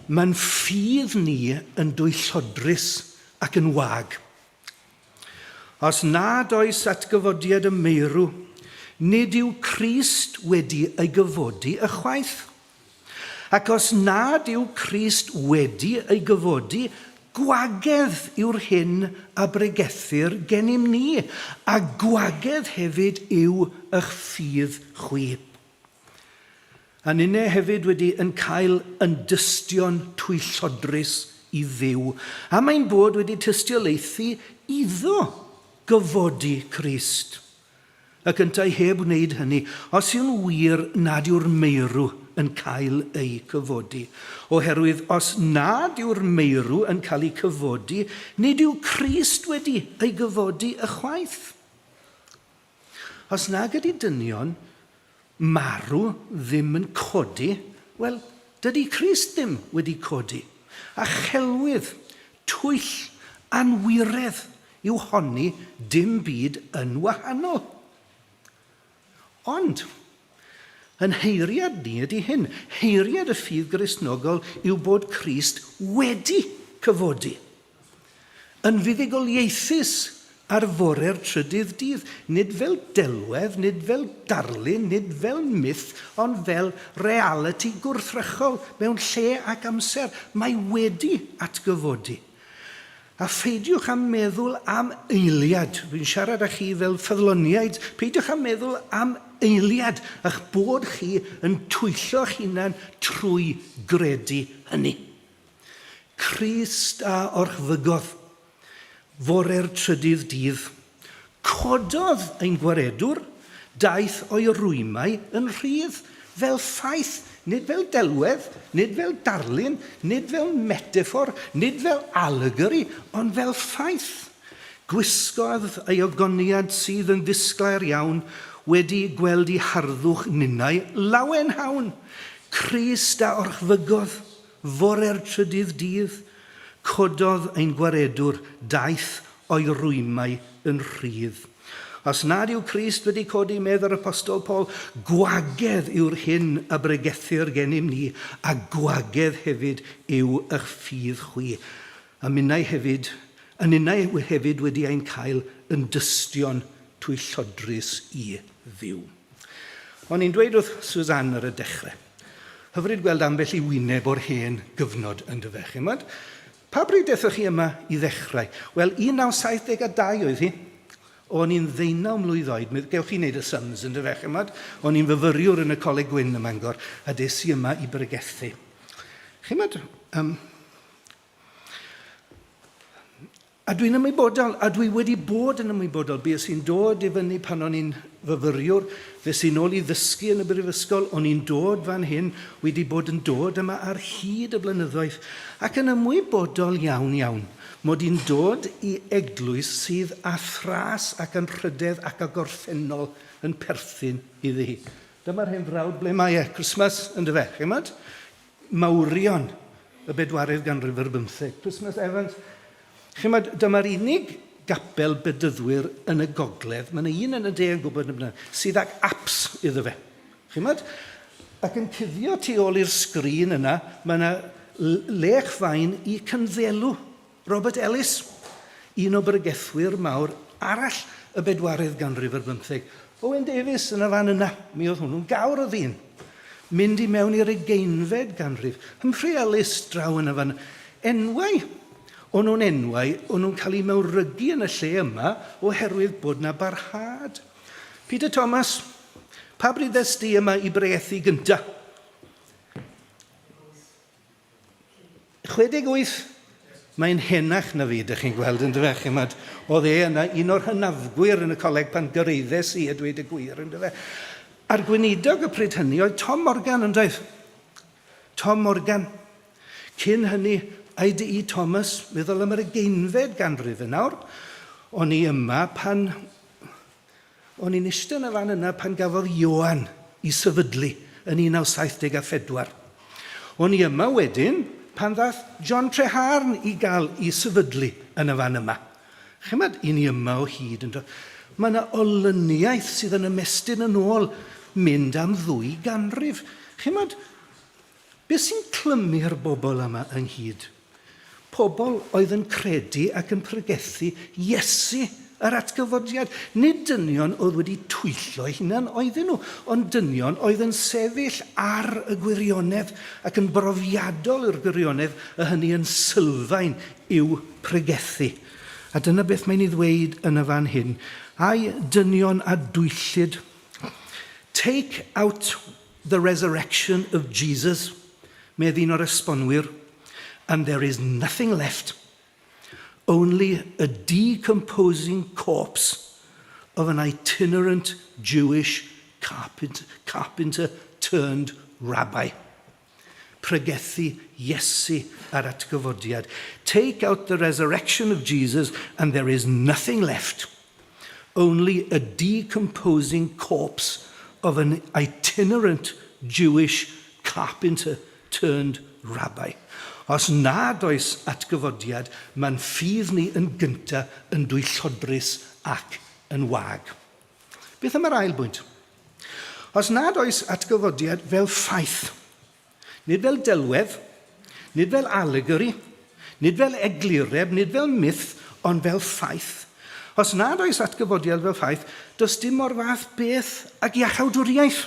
mae'n ffydd ni yn dwyllodrus ac yn wag. Os nad oes atgyfodiad y meirw, nid yw Crist wedi ei gyfodi ychwaith. Ac os nad yw Crist wedi ei gyfodi, gwagedd yw'r hyn a bregethir gennym ni, a gwagedd hefyd yw eich ffydd chwi. A ninne hefyd wedi yn cael yn dystion twyllodrus i ddiw, a mae'n bod wedi tystiolaethu iddo gyfodi Crist. Ac yntau heb wneud hynny, os yw'n wir nad yw'r meirw yn cael ei cyfodi. Oherwydd, os nad yw'r meirw yn cael ei cyfodi, nid yw Crist wedi ei gyfodi ychwaith. Os nag ydy dynion marw ddim yn codi, wel, dydy Crist ddim wedi codi. A chelwydd, twyll, anwiredd yw honni dim byd yn wahanol. Ond, yn heiriad ni ydy hyn. Heiriad y ffydd Gristnogol yw bod Crist wedi cyfodi. Yn fuddugoliaethus ar fore'r trydydd dydd. Nid fel delwedd, nid fel darlun, nid fel myth, ond fel reality gwrthrychol mewn lle ac amser. Mae wedi atgyfodi. A pheidiwch am meddwl am eiliad. Dwi'n siarad â chi fel ffyddloniaid. Peidiwch am meddwl am eiliad a'ch bod chi yn twyllo'ch hunan trwy gredu hynny. Crist a orchfygodd fore'r trydydd dydd. Cododd ein gwaredwr, daeth o'i rwymau yn rhydd fel ffaith, nid fel delwedd, nid fel darlun, nid fel metafor, nid fel allegory, ond fel ffaith. Gwisgodd ei ogoniad sydd yn ddisglair iawn wedi gweld ei harddwch ninnau lawen hawn. Crist a orchfygodd fore'r trydydd dydd. Cododd ein gwaredwr, daeth o'i rwymau yn rhydd. Os nad yw Crist wedi codi, medda'r apostol Paul, gwagedd yw'r hyn a bregethir gennym ni, a gwagedd hefyd yw eich ffydd chwi. A ninnau hefyd wedi ein cael yn dystion twyllodrus i ddiw. O'n i'n dweud wrth Susan ar y dechrau, hyfryd gweld ambell i wyneb o'r hen gyfnod yn dy fech. Pa bryd ddechrau chi yma i ddechrau? Wel, 1972 oedd hi. O'n i'n 19 mlwydd oed, gewch chi wneud y sums yn dy fech. O'n i'n fyfyriwr yn y Coleg Gwyn ym Mangor, a des i yma i bregethu. A dwi'n ymwybodol, a dwi wedi bod yn ymwybodol, bues i'n dod i fyny pan o'n i'n fyfyriwr, fes i'n ôl i ddysgu yn y brifysgol, o'n i'n dod fan hyn, wedi bod yn dod yma ar hyd y blynyddoedd, ac yn ymwybodol iawn, mod i'n dod i eglwys sydd â thras ac yn rhydedd ac â gorffennol yn perthyn iddi hi. Dyma'r hen frawd ble mae e, Christmas yn dy fech, Mawrion y 4th ganrif ar 15. Christmas Evans. Dyma'r unig gapel bedyddwyr yn y gogledd, mae yna un yn y de yn gwybod yna, sydd ag apps iddo fe. Ac yn cuddio tu ôl i'r sgrin yna, mae yna lech fain i cynddelw Robert Ellis, un o bregethwyr mawr arall y 4th ganrif ar 15. Owen Davies yn y fan yna, mi oedd hwnnw'n gawr o ddyn. Mynd i mewn i'r 18fed ganrif. Humphrey Ellis draw yn y fan. Enwau, o'n nhw'n cael eu mewrygu yn y lle yma oherwydd bod na barhad. Peter Thomas, pa bryd ddes di yma i bregethu gyntaf? 68. Mae'n henach na fi, ydych chi'n gweld yn dyfa. Oedd yna un o'r hynafgwyr yn y coleg pan gyrraeddes i, a dweud y gwir yn dyfa. A'r gweinidog y pryd hynny oedd Tom Morgan yn dweud. Tom Morgan. Cyn hynny, I.D.E. Thomas, meddwl am yr ugeinfed ganrif yn nawr. O'n i yma pan... O'n i'n eistedd yn y fan yna pan gafodd Ioan i sefydlu yn 1974. O'n i yma wedyn pan ddaeth John Treharn i gael i sefydlu yn y fan yma. Chymod, un i yma o hyd. Mae yna olyniaeth sydd yn ymestyn yn ôl mynd am 2 ganrif. Chymod, beth sy'n clymu'r bobl yma ynghyd? Pobl oedd yn credu ac yn pregethu Iesu yr atgyfodiad. Nid dynion oedd wedi twyllo hunan oedden nhw, ond dynion oedd yn sefyll ar y gwirionedd ac yn brofiadol yw'r gwirionedd, y hynny yn sylfaen i'w pregethu. A dyna beth mae'n ei ddweud yn y fan hyn. Ai dynion a dwyllid. Take out the resurrection of Jesus, meddi un o'r esbonwyr, and there is nothing left. Only a decomposing corpse of an itinerant Jewish carpenter turned rabbi. Pregethu Iesu ar atgyfodiad. Take out the resurrection of Jesus and there is nothing left. Only a decomposing corpse of an itinerant Jewish carpenter turned rabbi. Os nad oes atgyfodiad, mae'n ffydd ni yn gyntaf yn dwyllodbrus ac yn wag. Beth am yr ail bwynt? Os nad oes atgyfodiad fel ffaith, nid fel delwedd, nid fel allegory, nid fel eglureb, nid fel myth, ond fel ffaith. Os nad oes atgyfodiad fel ffaith, does dim o'r fath beth ag iachawdwriaeth.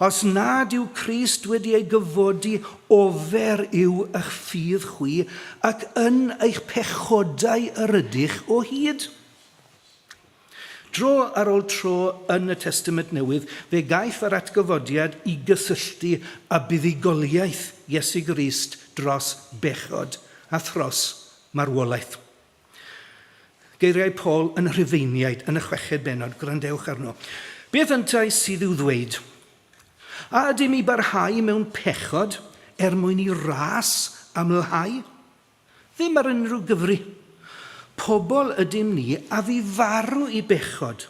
Os nad yw Crist wedi ei gyfodi, ofer yw eich ffydd chwi ac yn eich pechodau yr ydych o hyd. Dro ar ôl tro yn y Testament Newydd, fe gaiff yr atgyfodiad i gysylltu a buddugoliaeth Iesu Grist dros bechod a thros marwolaeth. Geiriau Paul yn Rhufeiniaid yn y 6 bennod, gwrandewch arno. Beth yntai sydd i'w ddweud? A ydym i barhau mewn pechod mwyn i ras amlhau? Ddim ar unrhyw gyfri. Pobl ydym ni a fi farw i bechod.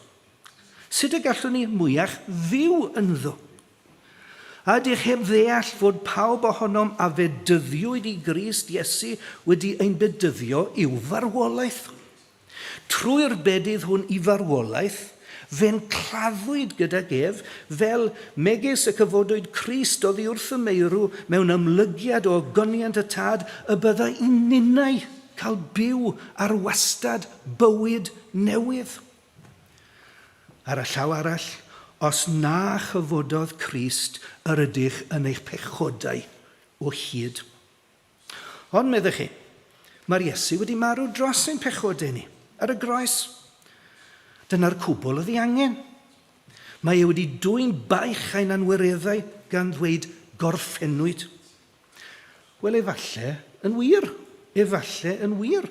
Sut y gallwn ni mwyach fyw ynddo? A ydych heb ddeall fod pawb ohonom a fedyddiwyd i Grist Iesu wedi ein bedyddio i'w farwolaeth. Trwy'r bedydd hwn i farwolaeth, fe'n claddwyd gyda ef fel megis y cyfodwyd Crist oddi wrth y meirw mewn ymlygiad o ogoniant y tad y bydda i ninnau cael byw ar wastad bywyd newydd. Ar y llaw arall, os na chyfododd Crist yr ydych yn eich pechodau o hyd. Ond meddych chi, mae'r Iesu wedi marw dros ein pechodau ni ar y groes. Dyna'r cwbl oedd ei angen. Mae e wedi dwyn baich ein anwireddau gan ddweud gorffennwyd. Wel, efallai yn wir. Efallai yn wir.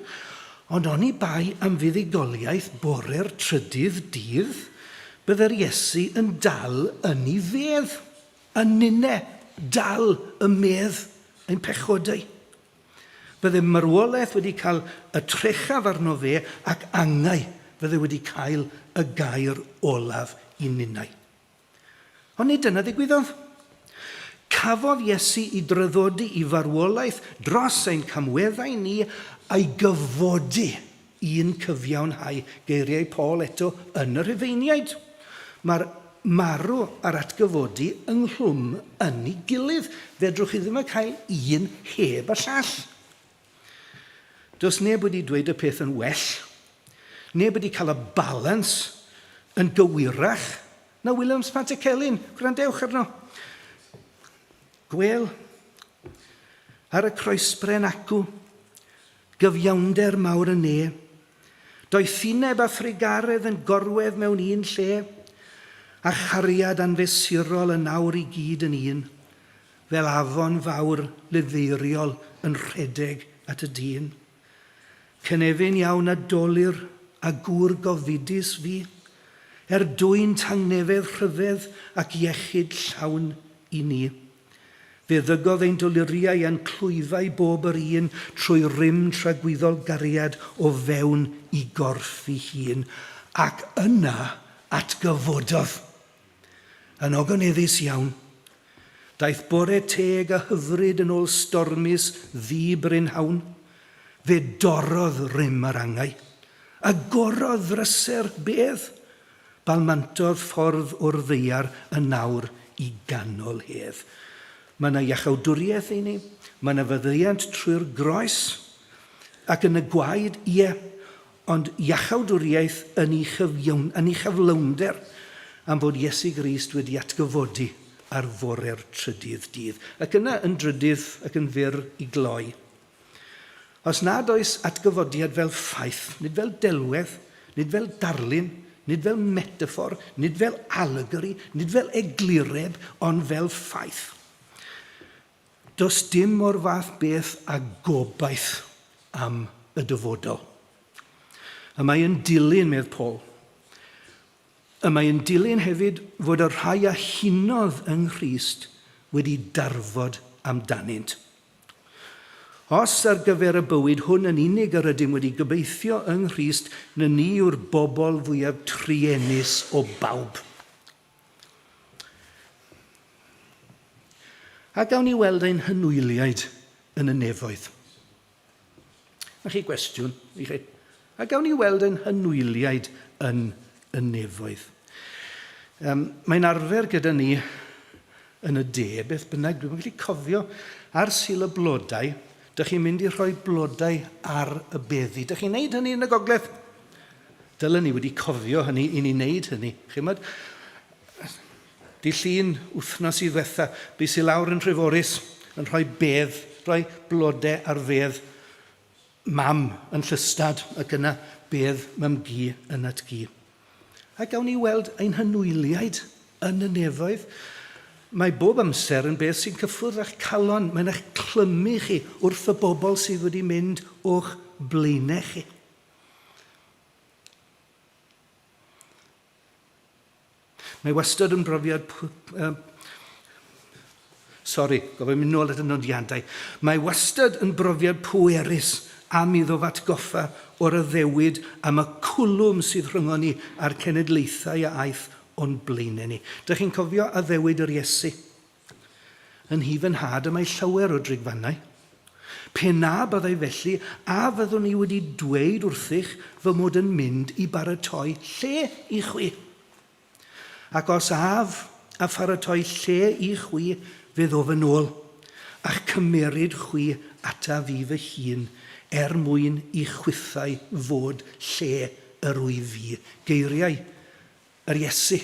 Ond oni bai am fuddugoliaeth bore'r trydydd dydd, byddai'r Iesu yn dal yn ei fedd. Yn ninne dal y medd ein pechodau. Byddai marwolaeth wedi cael y trechaf arno fe ac angau fydde wedi cael y gair olaf i ninnau. Ond nid dyna ddigwyddodd. Cafodd Iesu i dryddodi i farwolaeth dros ein camweddau ni a'i gyfodi un cyfiawnhau, geiriau Paul eto yn y Rhufeiniaid. Mae'r marw ar atgyfodi ynghlwm yn ei gilydd. Fedrwch chi ddim yn cael un heb y llall. Does neb wedi dweud y peth yn well. Neb wedi cael y balans yn gywirach na William Spatakelin. Gwrandewch arno. Gwel, ar y croesbren acw, gyfiawnder mawr yn ne, doethineb a thrigaredd yn gorwedd mewn un lle, a chariad anfesurol yn nawr i gyd yn un, fel afon fawr lyfeiriol yn rhedeg at y dyn. Cynefin iawn a dolir a gŵr gofidus fi, dwy'n tangnefedd rhyfedd ac iechyd llawn i ni. Fe ddygodd ein doluriau yn clwyfau bob yr un trwy rym tragwyddol gariad o fewn i gorff ei hun, ac yna atgyfododd. Yn ogoneddus iawn, daeth bore teg a hyfryd yn ôl stormus ddi brynhawn, fe dorodd rym yr angau, a gorodd ddryser bedd, balmantodd ffordd o'r ddeiar y nawr i ganol hedd. Mae yna iachawdwriaeth i ni, mae yna fyddeiant trwy'r groes, ac yn y gwaed, ie, ond iachawdwriaeth yn ei chyflawnder am fod Iesu Grist wedi atgyfodi ar fore'r trydydd dydd. Ac yna yn drydydd ac yn fyr i gloi. Os nad oes atgyfodiad fel ffaith, nid fel delwedd, nid fel darlun, nid fel metafor, nid fel allegory, nid fel eglureb, ond fel ffaith. Does dim o'r fath beth a gobaith am y dyfodol. Y mae yn dilyn, medd Paul. Y mae yn dilyn hefyd fod y rhai a hunodd yng Nghrist wedi darfod amdanynt. Os ar gyfer y bywyd hwn yn unig yr ydym wedi gobeithio yng Nghrist, na ni yw'r bobl fwyaf truenus o bawb. A gawn ni weld ein hynwyliaid yn y nefoedd. Na chi gwestiwn i chi. A gawn ni weld ein hynwyliaid yn y nefoedd. Mae'n arfer gyda ni yn y de, beth bynnag, dwi'n gallu cofio ar Sul y Blodau, dych chi'n mynd i rhoi blodau ar y beddi. Dych chi'n neud hynny yn y gogledd? Dylen ni wedi cofio hynny i ni wneud hynny. Chymod? Di llun wythnos i ddiwetha, bys i lawr yn Treforys yn rhoi bedd, rhoi blodau ar fedd mam yn Llystad, ac yna bedd mam gi yn atgi. A gawn ni weld ein hynwyliaid yn y nefoedd. Mae bob amser yn beth sy'n cyffwrdd â'ch calon. Mae'n eich clymu chi wrth y bobl sydd wedi mynd o'ch blaenau chi. Mae wastad yn brofiad... gofyn mynd nôl at y nodiadau. Mae wastad yn brofiad pwerus am iddo fatgoffa o'r addewid am y cwlwm sydd rhyngon ni a'r cenedlaethau a aeth o'n blaenau ni. Dych chi'n cofio addewid yr Iesu? Yn hufen-had y mae llawer o drigfannau. Pe na byddai felly, a fyddwn ni wedi dweud wrthych fy mod yn mynd i baratoi lle i chwi. Ac os af a pharatoi lle i chwi, fe ddof yn ôl, a'ch cymeryd chwi ata fi fy hun, mwyn i chwythau fod lle yr wy fi. Geiriau yr Iesu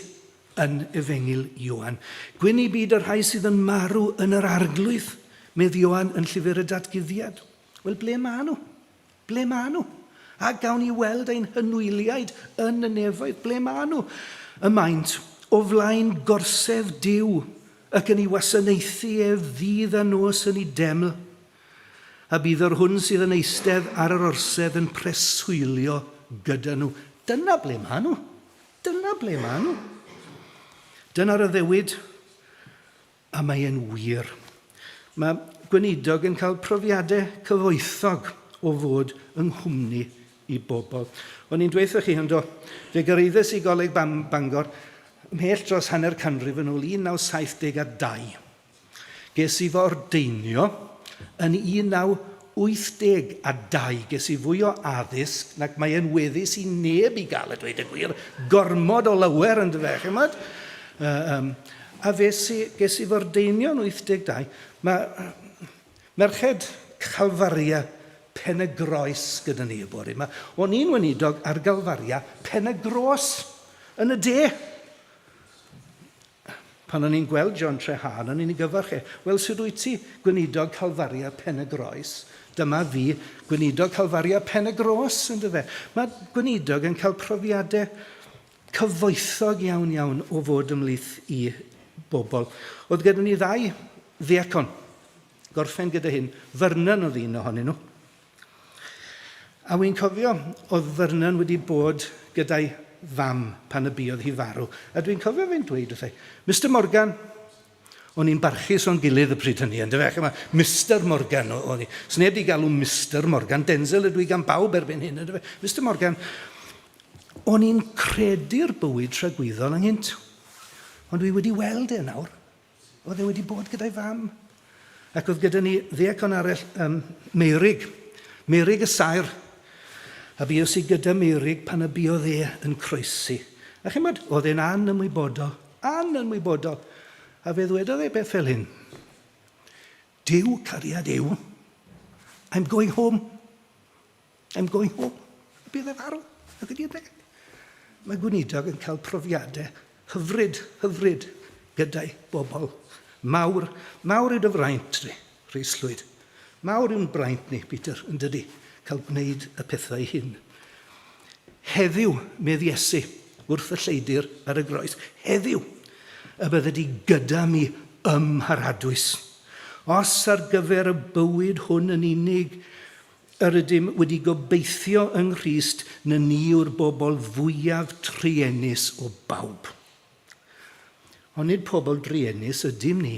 yn Efengil Ioan. Gwyn i byd yr rhai sydd yn marw yn yr arglwydd, medd Ioan yn llyfr y datguddiad. Wel, ble maen nhw? Ble maen nhw? A gawn ni weld ein hynwyliaid yn y nefoedd. Ble maen nhw? Y maint o flaen gorsedd Duw ac yn ei wasanaethu ddydd a nos yn ei deml. A bydd yr hwn sydd yn eistedd ar yr orsedd yn preswylio gyda nhw. Dyna ble maen nhw. Dyna ble maen nhw. Dyna'r addewid, a mae e'n wir. Mae gweinidog yn cael profiadau cyfoethog o fod yng nghwmni i bobl. O'n i'n dweud chi, yndo, fe gyrraeddus i Goleg Bangor ymhell dros hanner canrif yn ôl 1972. Ges i fo ordeinio yn 1982. Ges i fwy o addysg nac mae e'n weddus i neb i gael, a dweud y gwir, gormod o lawer yn dyfe, chymod? A ges i fo ordeinio yn 82. Mae merched Calfaria Pen y Groes gyda ni y bore. O'n i'n weinidog ar Galfaria Pen y Gros yn y de. Pan o'n i'n gweld John Trehan, o'n i'n ei gyfarch e. Wel, sydd wyt ti gweinidog Calfaria Pen y Groes? Dyma fi, gweinidog Calfaria Pen y Gros, yn dyfe. Mae gweinidog yn cael profiadau cyfoethog iawn o fod ymhlith i bobl. Oedd gyda ni ddau ddiacon. gorffen gyda hyn, Vernon oedd un ohonyn nhw. A wy'n cofio, oedd Vernon wedi bod gyda'i fam pan y buodd hi farw. A dwi'n cofio fe'n dweud wrthai, Mr Morgan, o'n i'n barchus o'n gilydd y pryd hynny, yn dyfech yma, Mr Morgan o'n i. Sneb di galw Mr Morgan, Denzel ydw i gan bawb erbyn hyn, yn dyfech. Mr Morgan, o'n i'n credu'r bywyd tragwyddol ynghynt. Ond dwi wedi weld e nawr. Oedd e wedi bod gyda'i fam. Ac oedd gyda ni ddeacon arall, Meirig y Saer. A buos i gyda Meirig pan y buodd e yn croesi. A chymod, oedd e'n anymwybodol. A fe ddwedodd e beth fel hyn. Duw, cariad Duw. I'm going home. A bydd e farw. Ac ydi e. Mae Gweinidog yn cael profiadau hyfryd gyda'i bobl. Mawr yw dy fraint ni, Rhys-Llwyd. Mawr yw'n braint ni, Peter, yn dydi, cael gwneud y pethau hyn. Heddiw, medd Iesu, wrth y lleidir ar y groes. Heddiw, y bydde di gyda mi ymharadwys. Os ar gyfer y bywyd hwn yn unig, yr ydym wedi gobeithio yng Nghrist na ni yw'r bobl fwyaf triennus o bawb. Ond nid pobl driennus ydym ni,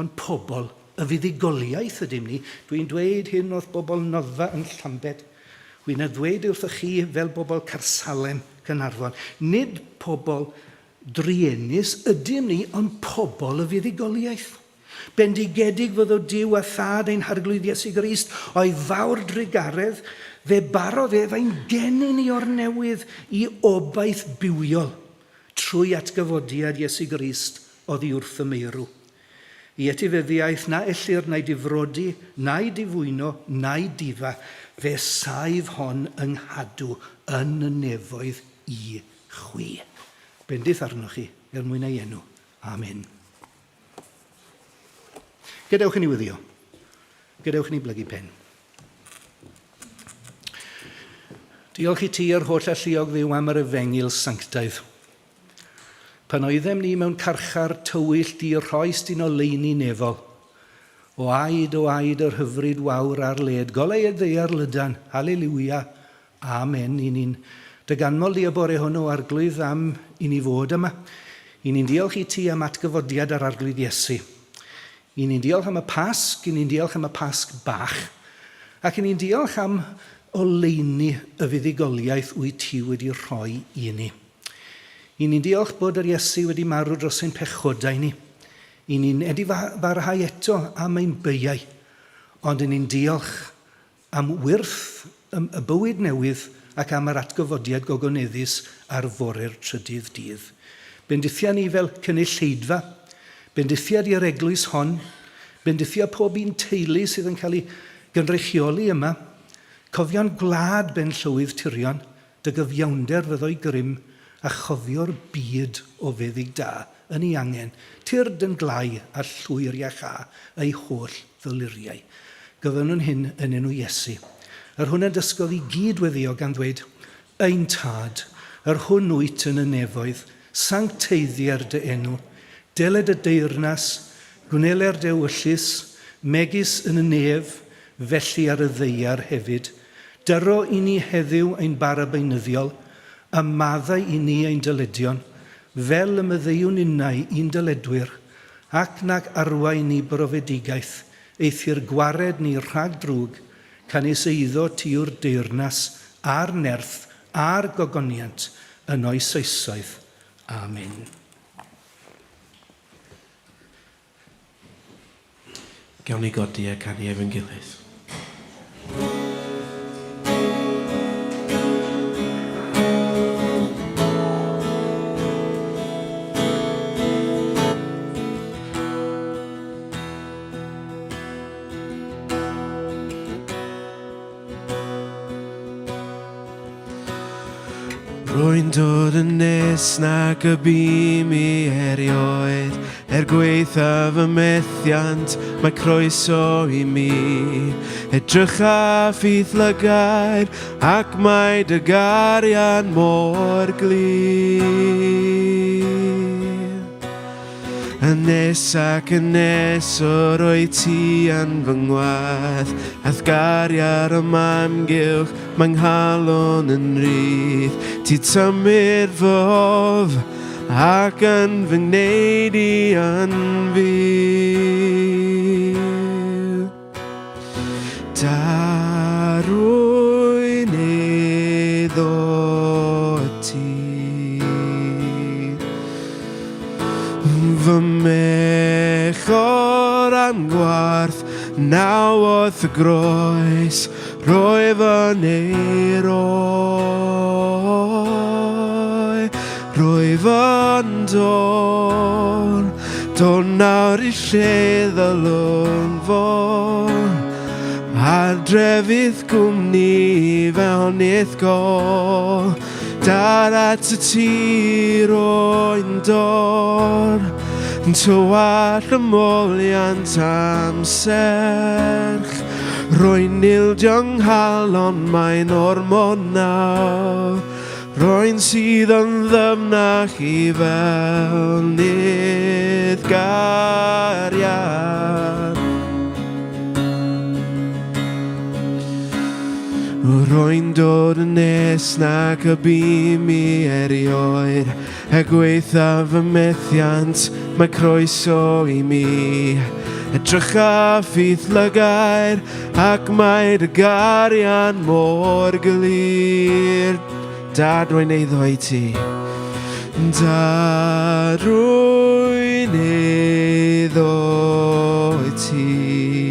ond pobl y fuddugoliaeth ydym ni. Dwi'n dweud hyn wrth bobl Noddfa yn Llambed. Dwi'n dweud wrthych chi fel bobl Carsalem, Caernarfon. Nid pobl driennus ydym ni, ond pobl y fuddugoliaeth. Bendigedig fyddo Duw a thad ein harglwydd Iesu Grist o'i fawr drigaredd, fe barodd e fe'n gennym ni o'r newydd i obaith bywiol trwy atgyfodiad Iesu Grist oddi wrth y meirw. I etifeddiaeth na ellir na'i difrodi, na'i difwyno, na'i difa, fe saif hon yng nghadw yn y nefoedd i chwi. Bendith arnoch chi, mwyn ei enw. Amen. Gadewch i ni wyddio. Gadewch i ni blygu pen. Diolch i ti ar holl alluog ddiw am yr efengil sanctaidd. Pan oeddem ni mewn carchar tywyll di rhoes di'n oleuni nefol, o aid yr hyfryd wawr ar led, golau e ddeiar lydan, halleluia, amen, i ni'n dyganmol di y bore hwnnw arglwydd am i ni fod yma. I ni'n diolch i ti am atgyfodiad ar arglwydd Iesu. I ni'n diolch am y Pasg, i ni'n diolch am y Pasg bach, ac i ni'n diolch am oleuni y fuddugoliaeth wyt ti wedi rhoi i ni. I ni'n diolch bod yr Iesu wedi marw dros ein pechodau ni. I ni'n edifarhau eto am ein byau, ond i ni'n diolch am wyrth y bywyd newydd ac am yr atgyfodiad gogoneddus ar fore'r trydydd dydd. Bendithia ni fel cynulleidfa, bendithiad i'r eglwys hon, bendithia pob un teulu sydd yn cael ei gynrychioli yma, cofion gwlad ben llywydd tirion, dy gyfiawnder fyddoi grym, a chofio'r byd o feddyg da yn ei angen, tyrd yn glai a llwyr iach ei holl ddyluriau. Gyfynwn hyn yn enw Iesu. Yr hwnna dysgodd i gyd weddio gan ddweud, ein tad, yr hwn wyt yn y nefoedd, sancteiddiar dy enw, deled y deyrnas, gwneler dy wyllus, megis yn y nef, felly ar y ddeiar hefyd. Dyro i ni heddiw ein bara beunyddiol, a maddau i ni ein dyledion, fel y myddeiwn innau un dyledwyr, ac nag arwai ni brofedigaeth, eithi'r gwared ni rhag drwg, canis eiddo ti yw'r deyrnas, a'r nerth, a'r gogoniant, yn oes eisoedd. Amen. Gawn ni godi a canu efo'n gilydd. Rwy'n dod yn nes nag y bu mi erioed, gweitha fy methiant, mae croeso i mi. Edrych a ffydd lygair, ac mae dy garian mor glir. Yn nes ac yn nes o'r o'i ti yn fy ngwaith. Ath gariad y mamgylch mae'n nghalon yn rydd. Ti tymud fy hof ac yn fy ngneud i yn fydd. Darwyn iddo ti fy mechor am gwarth, naw oedd y groes, roi fy neiroi, roi fy'n dod nawr i lle ddylwn fod, adrefydd gwmni fewn eithgol, dar at y tir o'n dod, yn tywall y moliant am serch, rwy'n ildio nghalon mae'n ormod nawr, rwy'n sydd yn ddyfnach i fel nydd gariad. Rwy'n dod yn nes nac y bym i erioed, a gweitha fy methiant, mae croeso i mi. Edrych a ffydd lygair, ac mae dy gariad mor glir. Dad, rwy'n eiddo i ti. Dad, rwy'n eiddo i ti.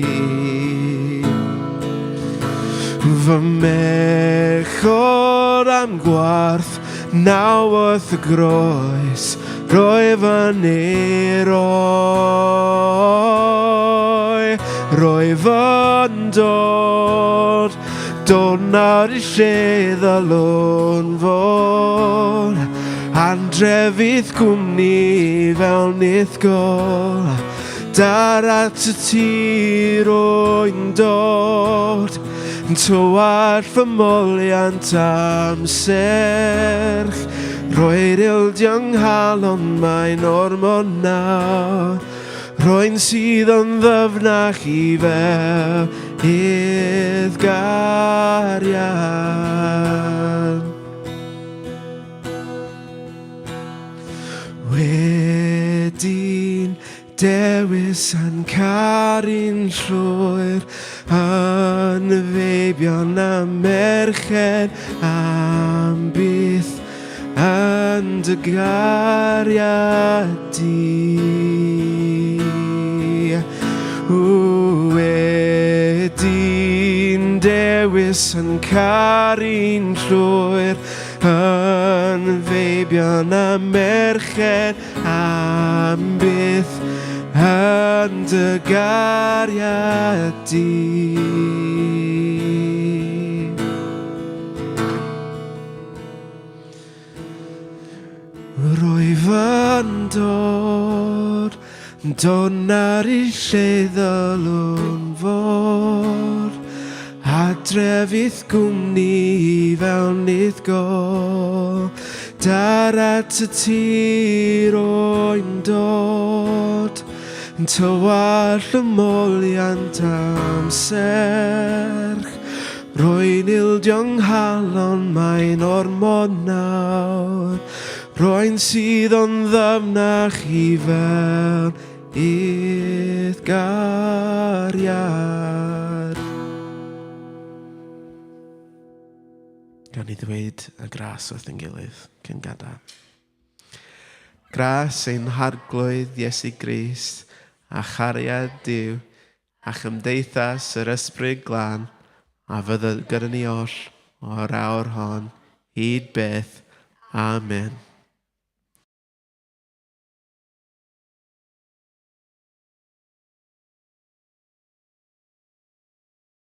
Fy mechor am gwarth, naw oedd y groes, roi fy neiroi, roi fy'n dod nawr i lle ddylwn fod, andrefydd gwmni fel neithgol, dar at y tir o'n dod, yn tywall fy moliant am serch, roi'r ildio nghalon mae'n ormod nawr, rwy'n sydd yn ddyfnach i fel idd gariad. Wedyn dewis yn caru'n llwyr, yn feibion a merched am byth yn dy gariad di. Wedyn dewis yn caru'n llwyr, yn feibion a merched am byth yn dy gariad di. Rwy fy'n dod nawr i lle ddylwn fod, adrefydd gwmni fel neithgol, dar at y tir o'n dod, yn tywall y moliant am serch, rwy'n ildio nghalon mae'n ormod nawr, rwy'n sydd yn ddyfnach i fel idd gariad. Gawn ni ddweud y gras wrth yn gilydd cyn gadael. Gras ein harglwydd Iesu Grist, a chariad Duw, a chymdeithas yr ysbryd glân, a fydd gyda ni oll o'r awr hon, hyd beth. Amen.